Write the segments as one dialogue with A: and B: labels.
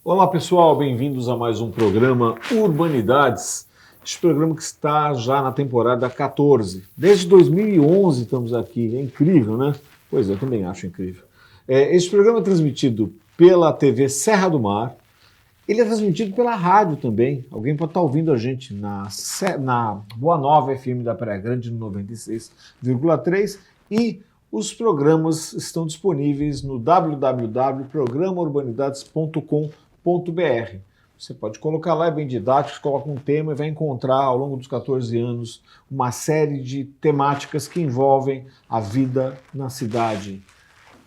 A: Olá pessoal, bem-vindos a mais um programa Urbanidades. Este programa que está já na temporada 14. Desde 2011 estamos aqui, é incrível, né? Pois é, eu também acho incrível. Este programa é transmitido pela TV Serra do Mar. Ele é transmitido pela rádio também. Alguém pode estar ouvindo a gente na Boa Nova FM da Praia Grande, no 96,3. E os programas estão disponíveis no www.programaurbanidades.com.br. Você pode colocar lá, é bem didático, coloca um tema e vai encontrar ao longo dos 14 anos uma série de temáticas que envolvem a vida na cidade,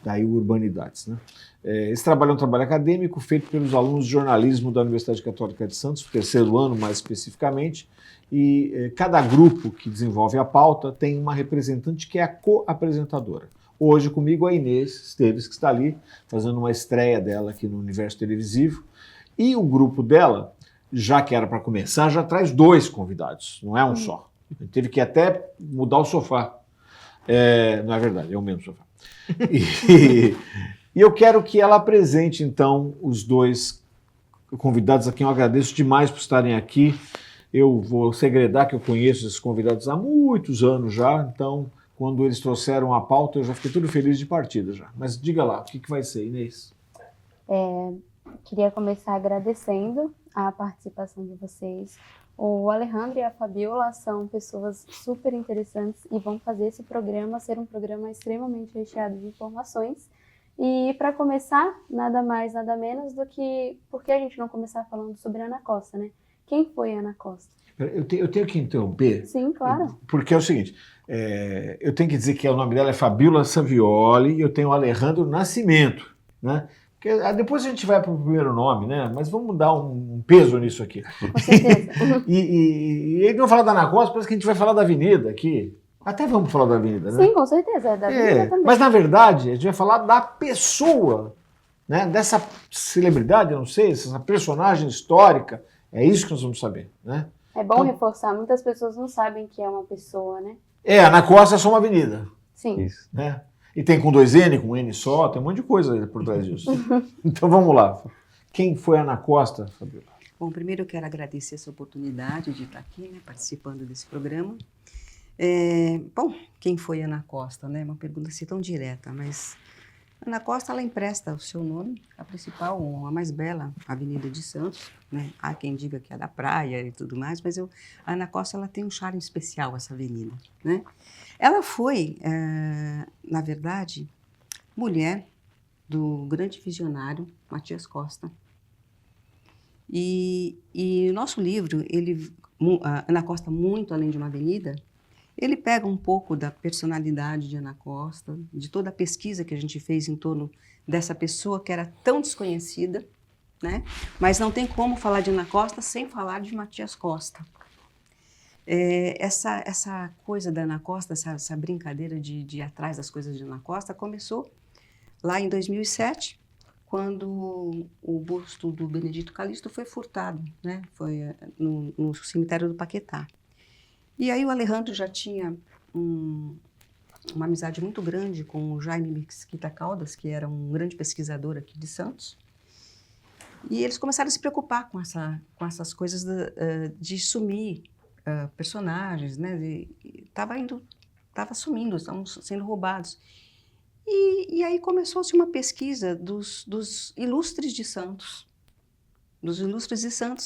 A: daí Urbanidades, né? Esse trabalho é um trabalho acadêmico feito pelos alunos de jornalismo da Universidade Católica de Santos, terceiro ano mais especificamente, e cada grupo que desenvolve a pauta tem uma representante que é a co-apresentadora. Hoje comigo a Inês Esteves, que está ali fazendo uma estreia dela aqui no universo televisivo, e o grupo dela, já que era para começar, já traz dois convidados, não é um só. Teve que até mudar o sofá. Não é verdade, é o mesmo sofá. E eu quero que ela apresente, então, os dois convidados a quem eu agradeço demais por estarem aqui. Eu vou segredar que eu conheço esses convidados há muitos anos já, então, quando eles trouxeram a pauta, eu já fiquei tudo feliz de partida já. Mas diga lá, o que vai ser, Inês?
B: Queria começar agradecendo a participação de vocês. O Alejandro e a Fabiola são pessoas super interessantes e vão fazer esse programa ser um programa extremamente recheado de informações. E para começar, nada mais, nada menos do que... Por que a gente não começar falando sobre a Ana Costa, né? Quem foi a Ana Costa?
A: Eu tenho que interromper.
B: Sim, claro.
A: Porque é o seguinte, eu tenho que dizer que o nome dela é Fabiola Savioli e eu tenho o Alejandro Nascimento, né? Porque, depois a gente vai para o primeiro nome, né? Mas vamos dar um peso nisso aqui.
B: Com certeza.
A: E ele não fala da Ana Costa, parece que a gente vai falar da avenida aqui. Até vamos falar da avenida, né?
B: Sim, com certeza, é da avenida também.
A: Mas na verdade, a gente vai falar da pessoa, né? Dessa celebridade, eu não sei, essa personagem histórica. É isso que nós vamos saber, né?
B: É bom reforçar, muitas pessoas não sabem que é uma pessoa, né?
A: Ana Costa é só uma avenida.
B: Sim.
A: Isso. Né? E tem com 2N, com N só, tem um monte de coisa por trás disso. Então vamos lá. Quem foi Ana Costa, Fabiola?
C: Bom, primeiro eu quero agradecer essa oportunidade de estar aqui, né, participando desse programa. Bom, quem foi Ana Costa, né? Uma pergunta assim tão direta, mas Ana Costa, ela empresta o seu nome, a principal, a mais bela Avenida de Santos, né? Há quem diga que é da praia e tudo mais, mas a Ana Costa, ela tem um charme especial, essa avenida, né? Ela foi, na verdade, mulher do grande visionário Matias Costa. E o nosso livro, Ana Costa, muito além de uma avenida, ele pega um pouco da personalidade de Ana Costa, de toda a pesquisa que a gente fez em torno dessa pessoa que era tão desconhecida, né? Mas não tem como falar de Ana Costa sem falar de Matias Costa. Essa coisa da Ana Costa, essa brincadeira de ir atrás das coisas de Ana Costa, começou lá em 2007, quando o busto do Benedito Calixto foi furtado, né? Foi no cemitério do Paquetá. E aí o Alejandro já tinha uma amizade muito grande com o Jaime Mesquita Caldas, que era um grande pesquisador aqui de Santos. E eles começaram a se preocupar com essas coisas de sumir personagens, né? Estava sumindo, estavam sendo roubados. E aí começou-se uma pesquisa dos ilustres de Santos,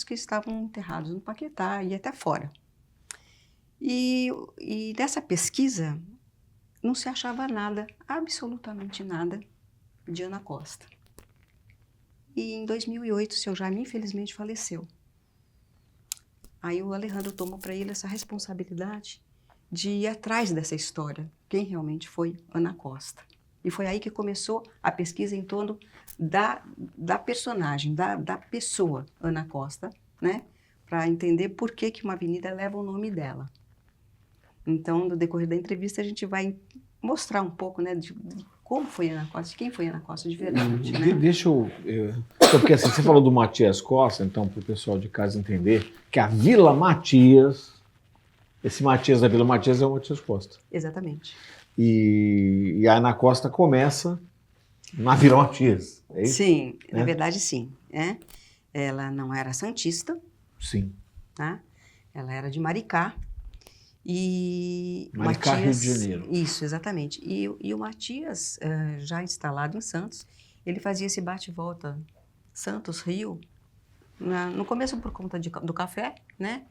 C: que estavam enterrados no Paquetá e até fora. E dessa pesquisa não se achava nada, absolutamente nada, de Ana Costa. E em 2008, o seu Jaime, infelizmente, faleceu. Aí o Alejandro tomou para ele essa responsabilidade de ir atrás dessa história, quem realmente foi Ana Costa. E foi aí que começou a pesquisa em torno da personagem, da pessoa Ana Costa, né? Para entender por que uma avenida leva o nome dela. Então, no decorrer da entrevista, a gente vai mostrar um pouco, né, de como foi Ana Costa, de quem foi Ana Costa de verdade, né?
A: Deixa eu... Porque assim, você falou do Matias Costa, então, para o pessoal de casa entender, que a Vila Matias, esse Matias da Vila Matias é o Matias Costa.
C: Exatamente.
A: E a Ana Costa começa na Vila Matias, é isso?
C: Sim,
A: É?
C: na verdade, sim. Né? Ela não era santista,
A: Sim.
C: tá? Ela era de Maricá. E
A: Maricá,
C: Matias,
A: Rio de Janeiro.
C: Isso, exatamente. E o Matias, já instalado em Santos, ele fazia esse bate-volta Santos-Rio, no começo por conta do café, né?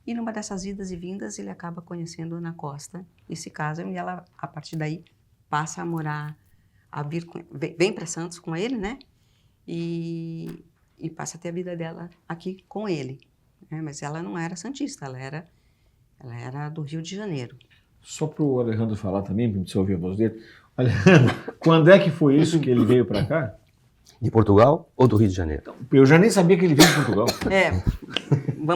C: E numa dessas idas e vindas, ele acaba conhecendo Ana Costa e se casam, e ela, a partir daí, passa a morar, vem para Santos com ele, né? E passa a ter a vida dela aqui com ele. Né? Mas ela não era santista, ela era do Rio de Janeiro. Só
A: para o Alejandro falar também, para você ouvir a voz dele. Alejandro, quando é que foi isso que ele veio para cá?
D: De Portugal ou do Rio de Janeiro?
A: Então, eu já nem sabia que ele veio de Portugal.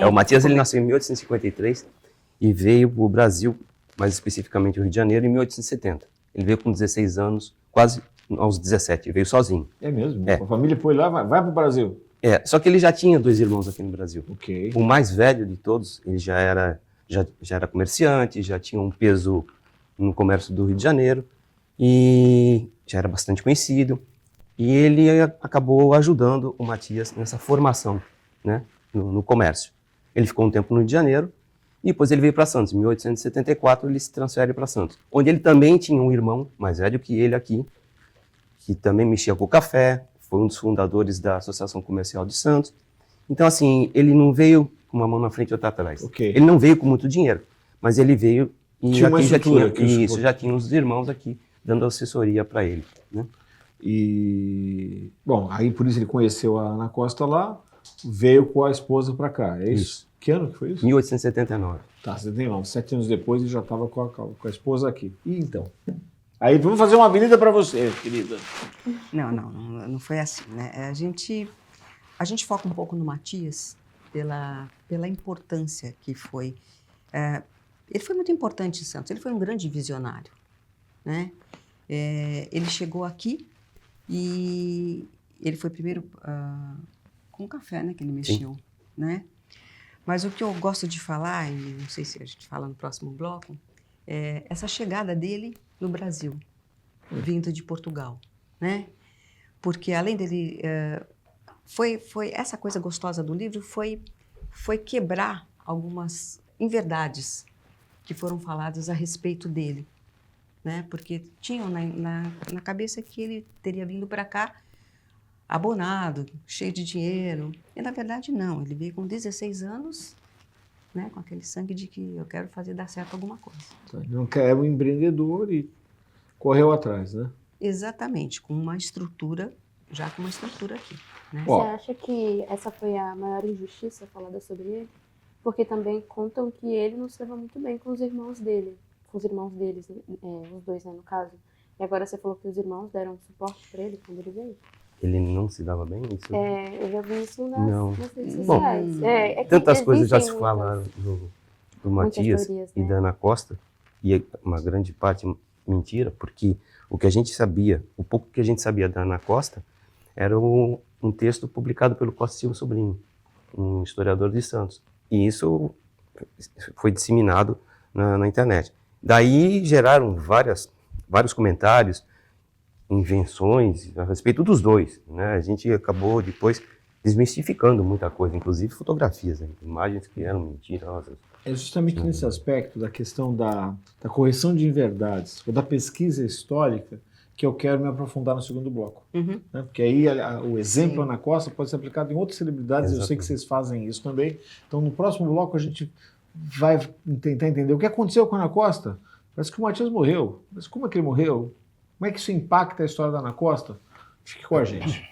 D: O Matias ele nasceu em 1853 e veio para o Brasil, mais especificamente o Rio de Janeiro, em 1870. Ele veio com 16 anos, quase aos 17, veio sozinho.
A: É mesmo? A família foi lá, vai para o Brasil?
D: Só que ele já tinha 2 irmãos aqui no Brasil.
A: Okay.
D: O mais velho de todos, ele já era comerciante, já tinha um peso no comércio do Rio de Janeiro e já era bastante conhecido. E ele acabou ajudando o Matias nessa formação, né, no comércio. Ele ficou um tempo no Rio de Janeiro e depois ele veio para Santos. Em 1874 ele se transfere para Santos, onde ele também tinha um irmão mais velho que ele aqui, que também mexia com o café, foi um dos fundadores da Associação Comercial de Santos. Então, assim, ele não veio com uma mão na frente e outra atrás.
A: Okay.
D: Ele não veio com muito dinheiro, mas ele veio e
A: tinha
D: aqui já tinha uns irmãos aqui dando assessoria para ele, né?
A: E, bom, aí por isso ele conheceu a Ana Costa lá, veio com a esposa para cá, é isso? Que ano que foi isso?
D: 1879.
A: Tá, 79. 7 anos depois ele já estava com a esposa aqui. E então? Aí vamos fazer uma avenida para você, querida.
C: Não foi assim, né? A gente foca um pouco no Matias pela importância que foi. Ele foi muito importante em Santos, ele foi um grande visionário, né? Ele chegou aqui e ele foi primeiro com café, né, que ele mexeu, né? Mas o que eu gosto de falar, e não sei se a gente fala no próximo bloco, é essa chegada dele no Brasil, vindo de Portugal, né? Porque além dele, foi essa coisa gostosa do livro foi quebrar algumas inverdades que foram faladas a respeito dele, né? Porque tinham na cabeça que ele teria vindo para cá abonado, cheio de dinheiro. E, na verdade, não. Ele veio com 16 anos, né? Com aquele sangue de que eu quero fazer dar certo alguma coisa.
A: Não quer um empreendedor e correu atrás, né?
C: Exatamente. Com uma estrutura aqui, né?
B: Você acha que essa foi a maior injustiça falada sobre ele? Porque também contam que ele não se leva muito bem com os irmãos dele. Com os irmãos deles, os dois, né, no caso. E agora você falou que os irmãos deram suporte para ele quando ele veio?
D: Ele não se dava bem? Isso?
B: Eu já vi isso nas redes
D: Bom,
B: sociais.
D: tantas coisas já se falaram do Matias
B: teorias,
D: e
B: né?
D: da Ana Costa, e uma grande parte mentira, porque o que a gente sabia, o pouco que a gente sabia da Ana Costa, era um texto publicado pelo Costa Silva Sobrinho, um historiador de Santos. E isso foi disseminado na internet. Daí geraram vários comentários, invenções a respeito dos dois, né? A gente acabou depois desmistificando muita coisa, inclusive fotografias, né? Imagens que eram mentirosas.
A: É justamente nesse aspecto da questão da correção de inverdades, ou da pesquisa histórica, que eu quero me aprofundar no segundo bloco.
C: Uhum.
A: Né? Porque aí o exemplo Ana Costa pode ser aplicado em outras celebridades, eu sei que vocês fazem isso também. Então, no próximo bloco, a gente vai tentar entender o que aconteceu com a Ana Costa. Parece que o Matias morreu. Mas como é que ele morreu? Como é que isso impacta a história da Ana Costa? Fique com a gente.